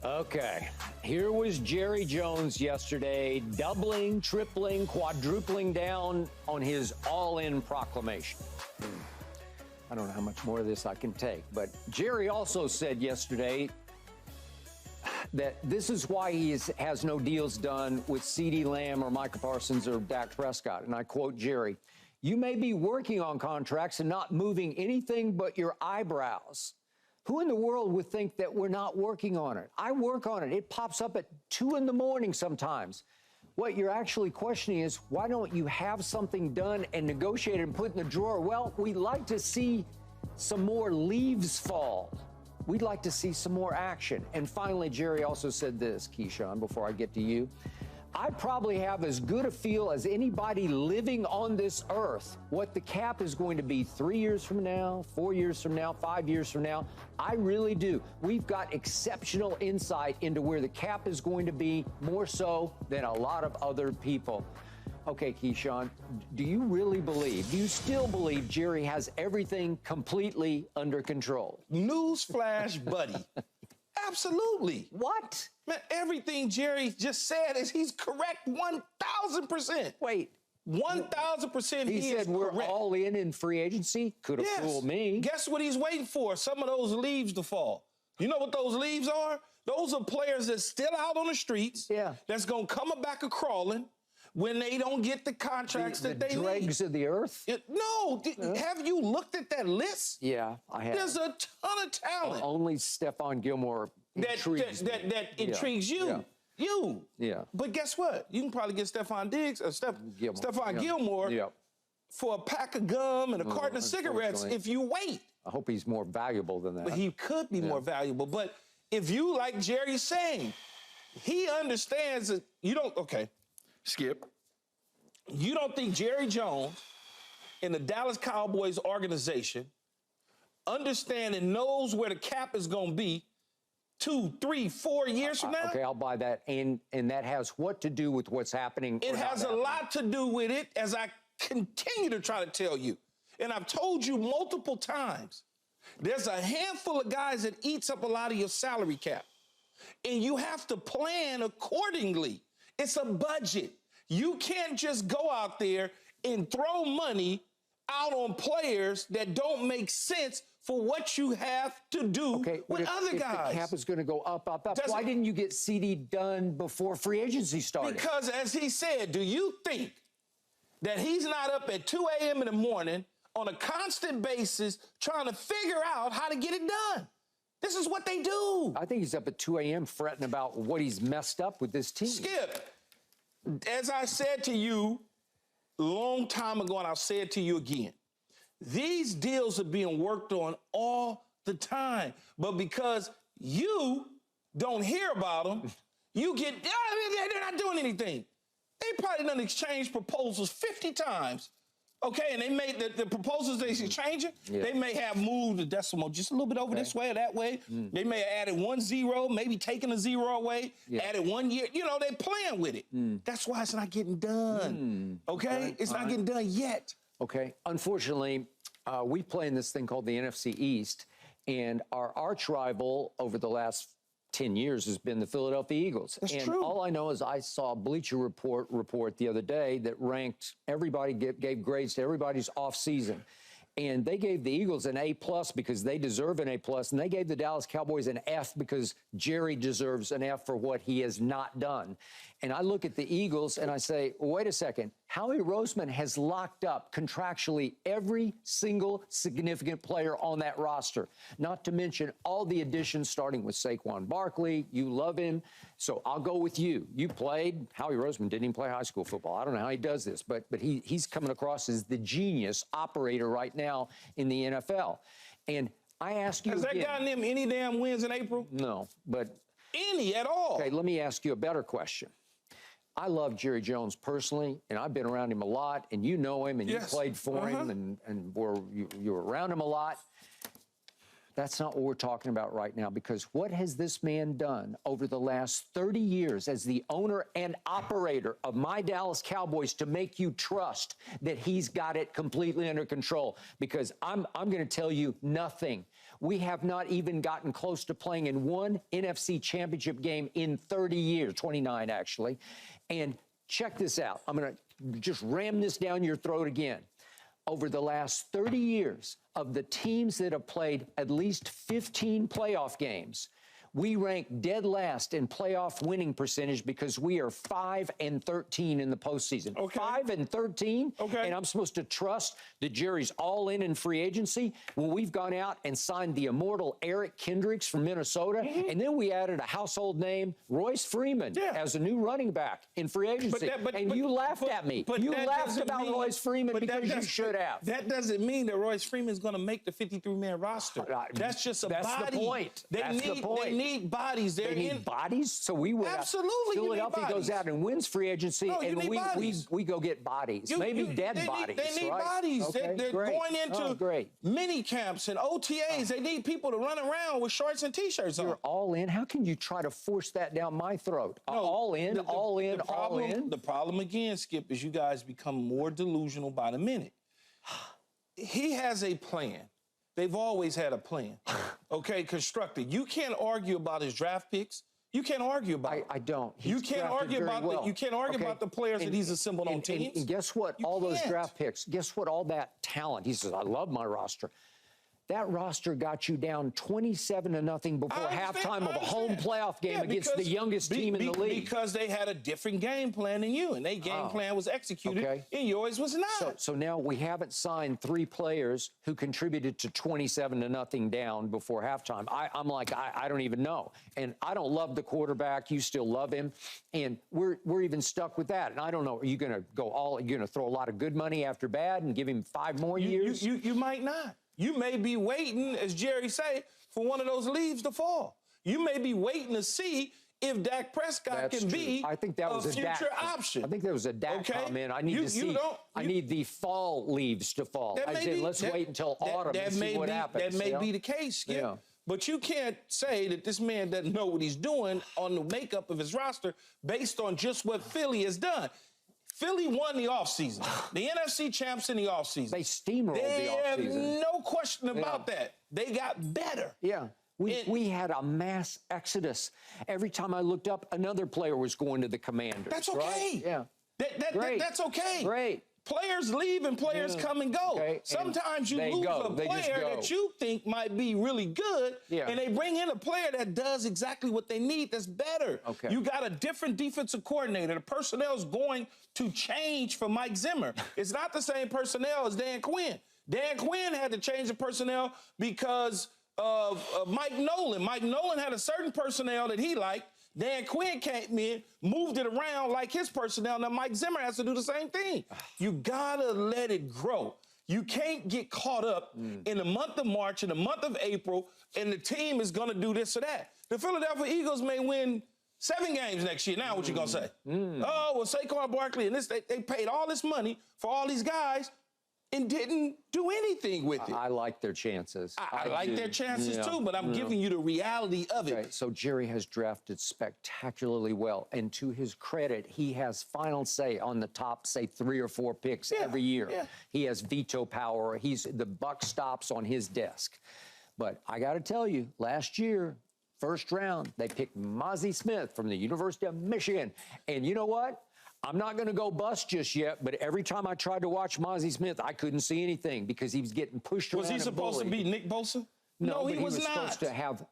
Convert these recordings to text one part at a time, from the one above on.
Okay, here was Jerry Jones yesterday, doubling, tripling, quadrupling down on his all-in proclamation. I don't know how much more of this I can take, but Jerry also said yesterday that this is why he has no deals done with CeeDee Lamb or Micah Parsons or Dak Prescott. And I quote Jerry, "You may be working on contracts and not moving anything but your eyebrows. Who in the world would think that we're not working on it? I work on it. It pops up at 2 in the morning sometimes. What you're actually questioning is, why don't you have something done and negotiated and put in the drawer? Well, we'd like to see some more leaves fall. We'd like to see some more action." And finally, Jerry also said this, Keyshawn, before I get to you. "I probably have as good a feel as anybody living on this earth what the cap is going to be 3 years from now, 4 years from now, 5 years from now. I really do. We've got exceptional insight into where the cap is going to be, more so than a lot of other people." Okay, Keyshawn, do you still believe Jerry has everything completely under control? Newsflash, buddy. Absolutely. What? Man, everything Jerry just said is he's correct 1,000%. Wait. 1,000% he said we're correct. all in free agency? Could have fooled me. Guess what he's waiting for? Some of those leaves to fall. You know what those leaves are? Those are players that's still out on the streets. Yeah. That's going to come back a crawling when they don't get the contracts that they need. The dregs of the earth? Have you looked at that list? Yeah, I have. There's a ton of talent. Only Stephon Gilmore intrigues that intrigues you. Yeah. You. Yeah. But guess what? You can probably get Stephon Diggs or Stephon Gilmore for a pack of gum and a carton of cigarettes if you wait. I hope he's more valuable than that. But he could be more valuable. But if you, like Jerry's saying, he understands that you don't, Skip, you don't think Jerry Jones in the Dallas Cowboys organization understands and knows where the cap is going to be 2, 3, 4 years from now? Okay, I'll buy that. And that has what to do with what's happening? It has a lot to do with it, as I continue to try to tell you. And I've told you multiple times, there's a handful of guys that eats up a lot of your salary cap. And you have to plan accordingly. It's a budget. You can't just go out there and throw money out on players that don't make sense for what you have to do with other guys. If the cap is going to go up. Why didn't you get CeeDee done before free agency started? Because, as he said, do you think that he's not up at 2 a.m. in the morning on a constant basis trying to figure out how to get it done? This is what they do. I think he's up at 2 a.m. fretting about what he's messed up with this team. Skip, as I said to you a long time ago, and I'll say it to you again, these deals are being worked on all the time. But because you don't hear about them, you get, they're not doing anything. They probably done exchanged proposals 50 times. Okay, and they made the proposals they exchanging, they may have moved the decimal just a little bit over this way or that way. They may have added 1 0, maybe taken a 0 away, added 1 year. You know, they're playing with it. That's why it's not getting done. Okay? It's not getting done yet. Okay. Unfortunately, we play in this thing called the NFC East, and our arch rival over the last 10 years has been the Philadelphia Eagles. That's and true. All I know is I saw a Bleacher Report the other day that ranked everybody, gave grades to everybody's offseason. And they gave the Eagles an A+ because they deserve an A+, and they gave the Dallas Cowboys an F because Jerry deserves an F for what he has not done. And I look at the Eagles and I say, wait a second, Howie Roseman has locked up contractually every single significant player on that roster, not to mention all the additions starting with Saquon Barkley. You love him. So I'll go with you. You played. Howie Roseman didn't even play high school football. I don't know how he does this, but he's coming across as the genius operator right now in the NFL. And I ask you Has that gotten them any damn wins in April? No, but... Any at all. Okay, let me ask you a better question. I love Jerry Jones personally, and I've been around him a lot, and you know him, and you played for him, and you were around him a lot. That's not what we're talking about right now, because what has this man done over the last 30 years as the owner and operator of my Dallas Cowboys to make you trust that he's got it completely under control? Because I'm going to tell you nothing. We have not even gotten close to playing in one NFC Championship game in 30 years, 29 actually. And check this out. I'm going to just ram this down your throat again. Over the last 30 years, of the teams that have played at least 15 playoff games, we rank dead last in playoff winning percentage because we are 5-13 in the postseason. Okay. 5-13. Okay. And I'm supposed to trust that Jerry's all in free agency when we've gone out and signed the immortal Eric Kendricks from Minnesota. Mm-hmm. And then we added a household name, Royce Freeman, as a new running back in free agency. You laughed at me. You laughed about Royce Freeman because you should have. That doesn't mean that Royce Freeman is going to make the 53-man roster. That's just a body. That's the point. That's the point. They need bodies. They need bodies. So we would absolutely. Philadelphia goes out and wins free agency, and we go get bodies. Maybe dead bodies. They need right? bodies. Okay, they're going into mini camps and OTAs. They need people to run around with shorts and T-shirts on. You're all in. How can you try to force that down my throat? No, all in. The problem again, Skip, is you guys become more delusional by the minute. He has a plan. They've always had a plan, okay, constructed. You can't argue about his draft picks. You can't argue about it. I don't. You can't argue about about the players that he's assembled on teams. And guess what? All those draft picks, guess what? All that talent. He says, I love my roster. That roster got you down 27-0 before halftime of a home playoff game against the youngest team in the league. Because they had a different game plan than you, and their game plan was executed, and yours was not. So now we haven't signed 3 players who contributed to 27-0 down before halftime. I'm like, I don't even know. And I don't love the quarterback. You still love him. And we're even stuck with that. And I don't know, are you going to you're going to throw a lot of good money after bad and give him 5 more years? You might not. You may be waiting, as Jerry say, for one of those leaves to fall. You may be waiting to see if Dak Prescott can be a future option. I think there was a Dak comment. I need to see. I need the fall leaves to fall. I said, let's wait until autumn and see what happens. That may be the case, Skip. Yeah. But you can't say that this man doesn't know what he's doing on the makeup of his roster based on just what Philly has done. Philly won the offseason. The NFC champs in the offseason. They steamrolled the offseason. They have no question about that. They got better. Yeah. We had a mass exodus. Every time I looked up, another player was going to the Commanders. That's okay. Right? Yeah. That's okay. Great. Players leave and players come and go. Okay. Sometimes you lose a player that you think might be really good, and they bring in a player that does exactly what they need that's better. Okay. You got a different defensive coordinator. The personnel is going to change for Mike Zimmer. It's not the same personnel as Dan Quinn. Dan Quinn had to change the personnel because of Mike Nolan. Mike Nolan had a certain personnel that he liked. Dan Quinn came in, moved it around like his personnel. Now Mike Zimmer has to do the same thing. You gotta let it grow. You can't get caught up in the month of March, in the month of April, and the team is gonna do this or that. The Philadelphia Eagles may win 7 games next year. Now what you gonna say? Oh, well, Saquon Barkley and this, they paid all this money for all these guys and didn't do anything with it. I like their chances. I like their chances too, but I'm giving you the reality of it. So Jerry has drafted spectacularly well, and to his credit, he has final say on the top, say, 3 or 4 picks every year. Yeah. He has veto power. The buck stops on his desk. But I got to tell you, last year, first round, they picked Mazi Smith from the University of Michigan. And you know what? I'm not going to go bust just yet, but every time I tried to watch Mazi Smith, I couldn't see anything because he was getting pushed around. Was he supposed to be Nick Bosa? No, he was not supposed to have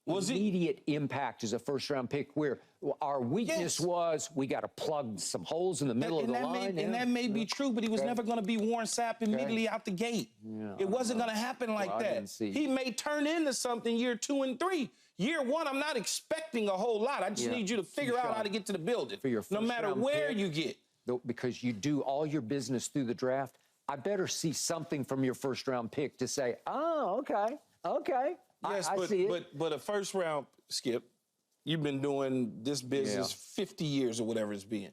immediate impact as a first-round pick, where our weakness was we got to plug some holes in the middle of the line. And that may be true, but he was never going to be Warren Sapp immediately out the gate. It wasn't going to happen like that. He may turn into something year 2 and 3. Year 1, I'm not expecting a whole lot. I just need you to figure out how to get to the building, no matter where you get. Because you do all your business through the draft, I better see something from your first-round pick to say, oh, okay. Yes, I see it. But a first-round, Skip, you've been doing this business 50 years or whatever it's been.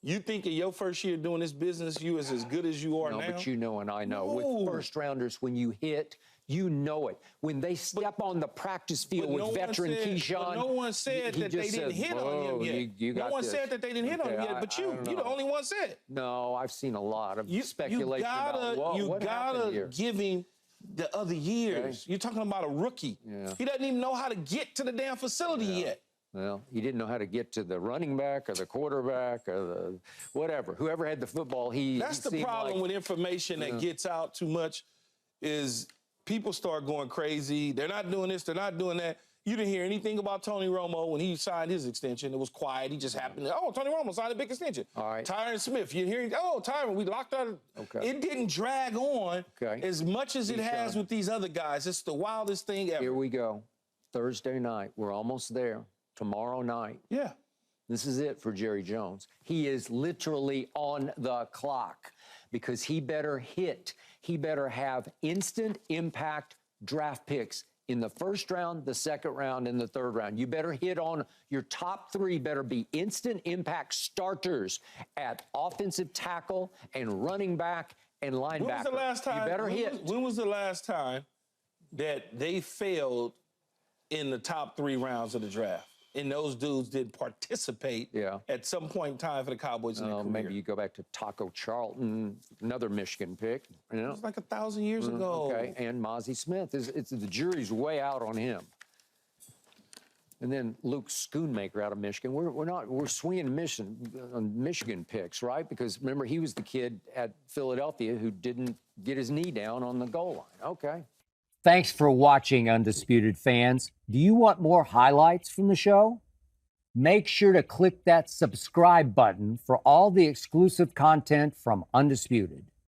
You think in your first year doing this business, you is as good as you are no, now? but you know and I know. No. With first-rounders, when you hit, you know it. When they step on the practice field with veteran Keyshawn. No one said that they didn't hit on him yet. No one said that they didn't hit on him yet, but you the only one said. No, I've seen a lot of speculation about what happened here. Give him the other years. You're talking about a rookie. Yeah. He doesn't even know how to get to the damn facility yet. Well, he didn't know how to get to the running back or the quarterback or the whatever. Whoever had the football, That's the problem with information that gets out too much is people start going crazy. They're not doing this. They're not doing that. You didn't hear anything about Tony Romo when he signed his extension. It was quiet. He just happened to, Tony Romo signed a big extension. All right. Tyron Smith, you hear, Tyron, we locked out. Okay. It didn't drag on as much as it has with these other guys. It's the wildest thing ever. Here we go. Thursday night. We're almost there. Tomorrow night. Yeah. This is it for Jerry Jones. He is literally on the clock because he better hit. He better have instant impact draft picks in the first round, the second round, and the third round. You better hit on your top three, better be instant impact starters at offensive tackle and running back and linebacker. When was the last time? You better hit. When was the last time that they failed in the top 3 rounds of the draft? And those dudes did participate at some point in time for the Cowboys in their career. Maybe you go back to Taco Charlton, another Michigan pick. You know? It was like 1,000 years ago. Okay, and Mozzie Smith. The jury's way out on him. And then Luke Schoonmaker out of Michigan. We're swinging Michigan picks, right? Because remember, he was the kid at Philadelphia who didn't get his knee down on the goal line. Okay. Thanks for watching, Undisputed fans. Do you want more highlights from the show? Make sure to click that subscribe button for all the exclusive content from Undisputed.